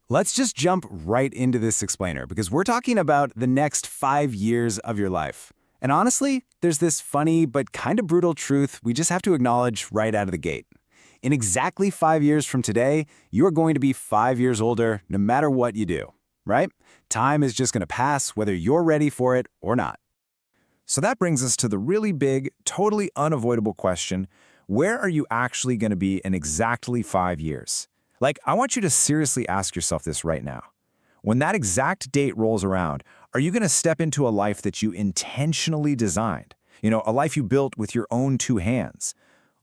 Let's just jump right into this explainer because we're talking about the next 5 years of your life. And honestly, there's this funny but kind of brutal truth we just have to acknowledge right out of the gate. In exactly 5 years from today, you're going to be 5 years older no matter what you do, right? Time is just going to pass whether you're ready for it or not. So that brings us to the really big, totally unavoidable question, where are you actually going to be in exactly 5 years? Like, I want you to seriously ask yourself this right now. When that exact date rolls around, are you going to step into a life that you intentionally designed? A life you built with your own two hands?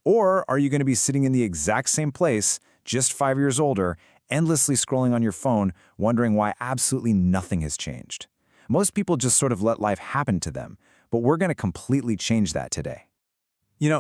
Or are you going to be sitting in the exact same place, just 5 years older, endlessly scrolling on your phone, wondering why absolutely nothing has changed? Most people just sort of let life happen to them, but we're going to completely change that today.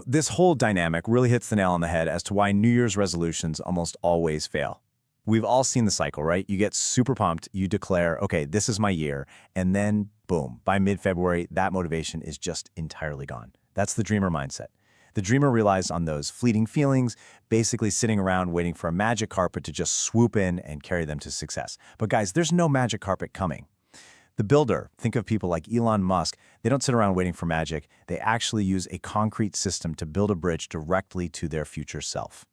This whole dynamic really hits the nail on the head as to why New Year's resolutions almost always fail. We've all seen the cycle, right? You get super pumped, you declare, okay, this is my year, and then boom, by mid-February, that motivation is just entirely gone. That's the dreamer mindset. The dreamer relies on those fleeting feelings, basically sitting around waiting for a magic carpet to just swoop in and carry them to success. But guys, there's no magic carpet coming. The builder, think of people like Elon Musk, they don't sit around waiting for magic. They actually use a concrete system to build a bridge directly to their future self.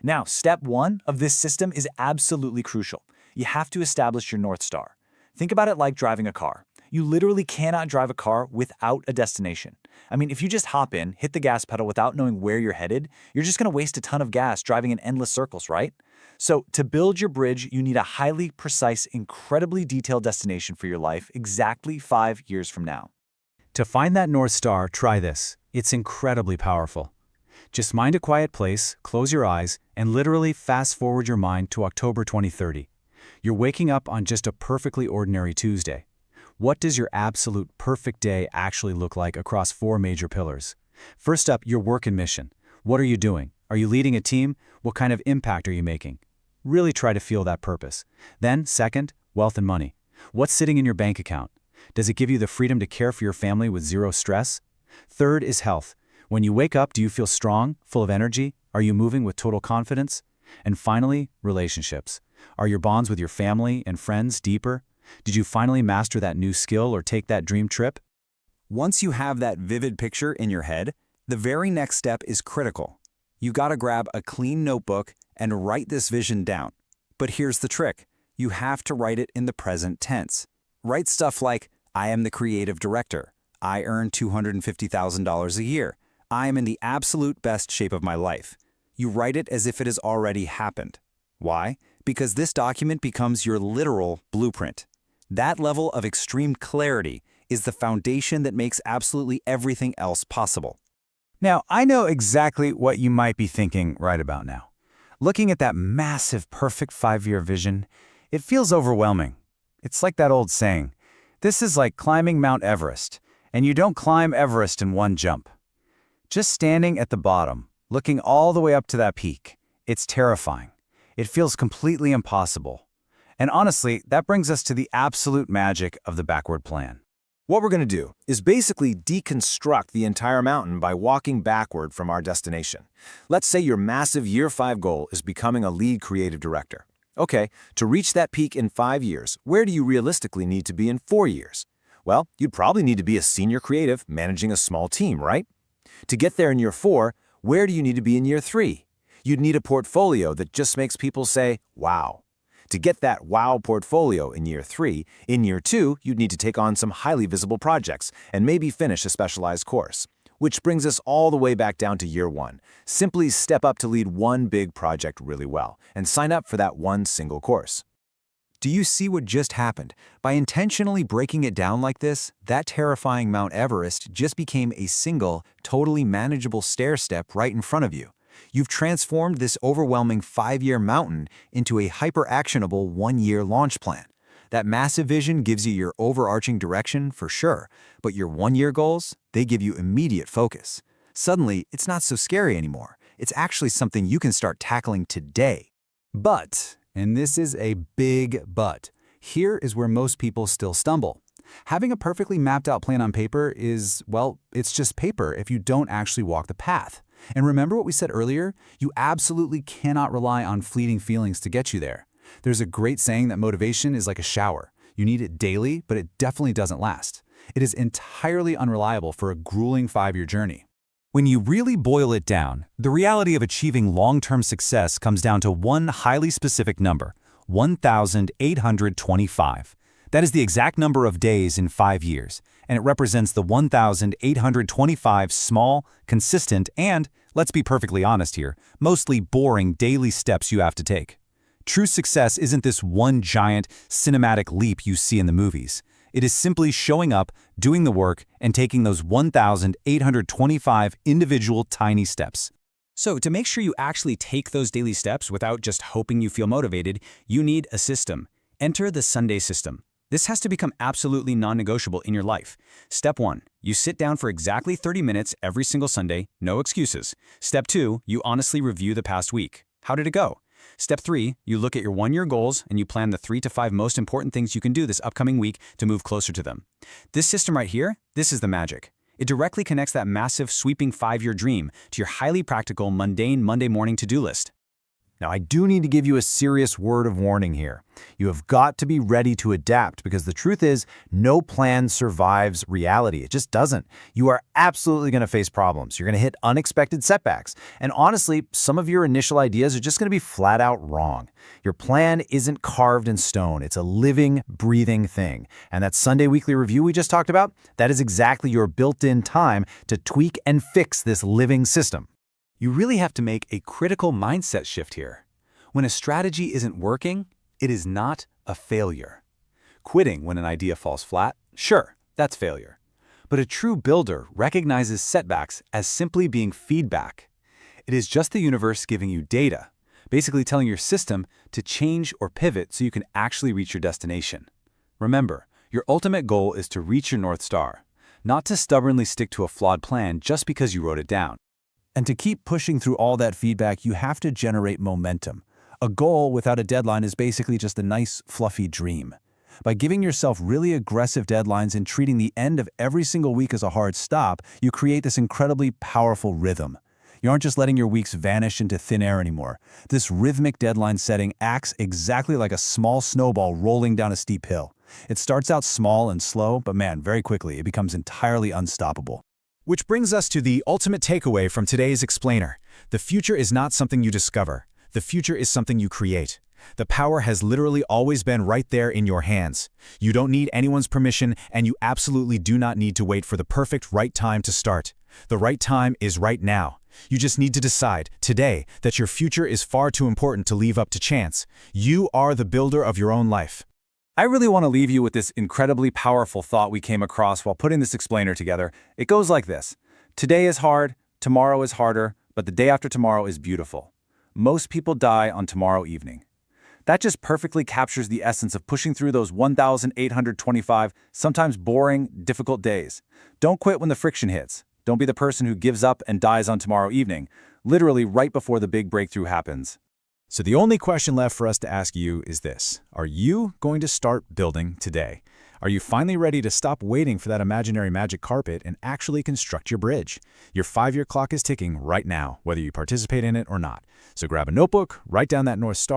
Now, step one of this system is absolutely crucial. You have to establish your North Star. Think about it like driving a car. You literally cannot drive a car without a destination. I mean, if you just hop in, hit the gas pedal without knowing where you're headed, you're just going to waste a ton of gas driving in endless circles, right? So to build your bridge, you need a highly precise, incredibly detailed destination for your life exactly 5 years from now. To find that North Star, try this. It's incredibly powerful. Just find a quiet place, close your eyes, and literally fast forward your mind to October 2030. You're waking up on just a perfectly ordinary Tuesday. What does your absolute perfect day actually look like across 4 major pillars? First up, your work and mission. What are you doing? Are you leading a team? What kind of impact are you making? Really try to feel that purpose. Then, second, wealth and money. What's sitting in your bank account? Does it give you the freedom to care for your family with zero stress? Third is health. When you wake up, do you feel strong, full of energy? Are you moving with total confidence? And finally, relationships. Are your bonds with your family and friends deeper? Did you finally master that new skill or take that dream trip? Once you have that vivid picture in your head, the very next step is critical. You gotta grab a clean notebook and write this vision down. But here's the trick. You have to write it in the present tense. Write stuff like, I am the creative director. I earn $250,000 a year. I am in the absolute best shape of my life. You write it as if it has already happened. Why? Because this document becomes your literal blueprint. That level of extreme clarity is the foundation that makes absolutely everything else possible. Now, I know exactly what you might be thinking right about now. Looking at that massive, perfect 5-year vision, it feels overwhelming. It's like that old saying, this is like climbing Mount Everest, and you don't climb Everest in one jump. Just standing at the bottom, looking all the way up to that peak, it's terrifying. It feels completely impossible. And honestly, that brings us to the absolute magic of the backward plan. What we're going to do is basically deconstruct the entire mountain by walking backward from our destination. Let's say your massive year 5 goal is becoming a lead creative director. Okay, to reach that peak in 5 years, where do you realistically need to be in 4 years? Well, you'd probably need to be a senior creative managing a small team, right? To get there in year 4, where do you need to be in year 3? You'd need a portfolio that just makes people say, wow. To get that wow portfolio in year 3, in year 2, you'd need to take on some highly visible projects and maybe finish a specialized course. Which brings us all the way back down to year 1. Simply step up to lead one big project really well and sign up for that one single course. Do you see what just happened? By intentionally breaking it down like this, that terrifying Mount Everest just became a single, totally manageable stair-step right in front of you. You've transformed this overwhelming 5-year mountain into a hyper-actionable 1-year launch plan. That massive vision gives you your overarching direction for sure, but your 1-year goals, they give you immediate focus. Suddenly, it's not so scary anymore. It's actually something you can start tackling today. But, and this is a big but, here is where most people still stumble. Having a perfectly mapped out plan on paper is, well, it's just paper if you don't actually walk the path. And remember what we said earlier? You absolutely cannot rely on fleeting feelings to get you there. There's a great saying that motivation is like a shower. You need it daily, but it definitely doesn't last. It is entirely unreliable for a grueling 5-year journey. When you really boil it down, the reality of achieving long-term success comes down to one highly specific number: 1,825. That is the exact number of days in 5 years, and it represents the 1,825 small, consistent, and, let's be perfectly honest here, mostly boring daily steps you have to take. True success isn't this one giant, cinematic leap you see in the movies. It is simply showing up, doing the work, and taking those 1,825 individual tiny steps. So to make sure you actually take those daily steps without just hoping you feel motivated, you need a system. Enter the Sunday system. This has to become absolutely non-negotiable in your life. Step 1, you sit down for exactly 30 minutes every single Sunday, no excuses. Step 2, you honestly review the past week. How did it go? Step 3, you look at your 1-year goals and you plan the 3 to 5 most important things you can do this upcoming week to move closer to them. This system right here, this is the magic. It directly connects that massive, sweeping 5-year dream to your highly practical, mundane Monday morning to-do list. Now, I do need to give you a serious word of warning here. You have got to be ready to adapt because the truth is, no plan survives reality. It just doesn't. You are absolutely going to face problems. You're going to hit unexpected setbacks. And honestly, some of your initial ideas are just going to be flat out wrong. Your plan isn't carved in stone. It's a living, breathing thing. And that Sunday weekly review we just talked about, that is exactly your built-in time to tweak and fix this living system. You really have to make a critical mindset shift here. When a strategy isn't working, it is not a failure. Quitting when an idea falls flat, sure, that's failure. But a true builder recognizes setbacks as simply being feedback. It is just the universe giving you data, basically telling your system to change or pivot so you can actually reach your destination. Remember, your ultimate goal is to reach your North Star, not to stubbornly stick to a flawed plan just because you wrote it down. And to keep pushing through all that feedback, you have to generate momentum. A goal without a deadline is basically just a nice, fluffy dream. By giving yourself really aggressive deadlines and treating the end of every single week as a hard stop, you create this incredibly powerful rhythm. You aren't just letting your weeks vanish into thin air anymore. This rhythmic deadline setting acts exactly like a small snowball rolling down a steep hill. It starts out small and slow, but man, very quickly, it becomes entirely unstoppable. Which brings us to the ultimate takeaway from today's explainer. The future is not something you discover. The future is something you create. The power has literally always been right there in your hands. You don't need anyone's permission, and you absolutely do not need to wait for the perfect right time to start. The right time is right now. You just need to decide, today, that your future is far too important to leave up to chance. You are the builder of your own life. I really want to leave you with this incredibly powerful thought we came across while putting this explainer together. It goes like this: today is hard, tomorrow is harder, but the day after tomorrow is beautiful. Most people die on tomorrow evening. That just perfectly captures the essence of pushing through those 1,825, sometimes boring, difficult days. Don't quit when the friction hits. Don't be the person who gives up and dies on tomorrow evening, literally right before the big breakthrough happens. So the only question left for us to ask you is this: are you going to start building today? Are you finally ready to stop waiting for that imaginary magic carpet and actually construct your bridge? Your 5-year clock is ticking right now, whether you participate in it or not. So grab a notebook, write down that North Star,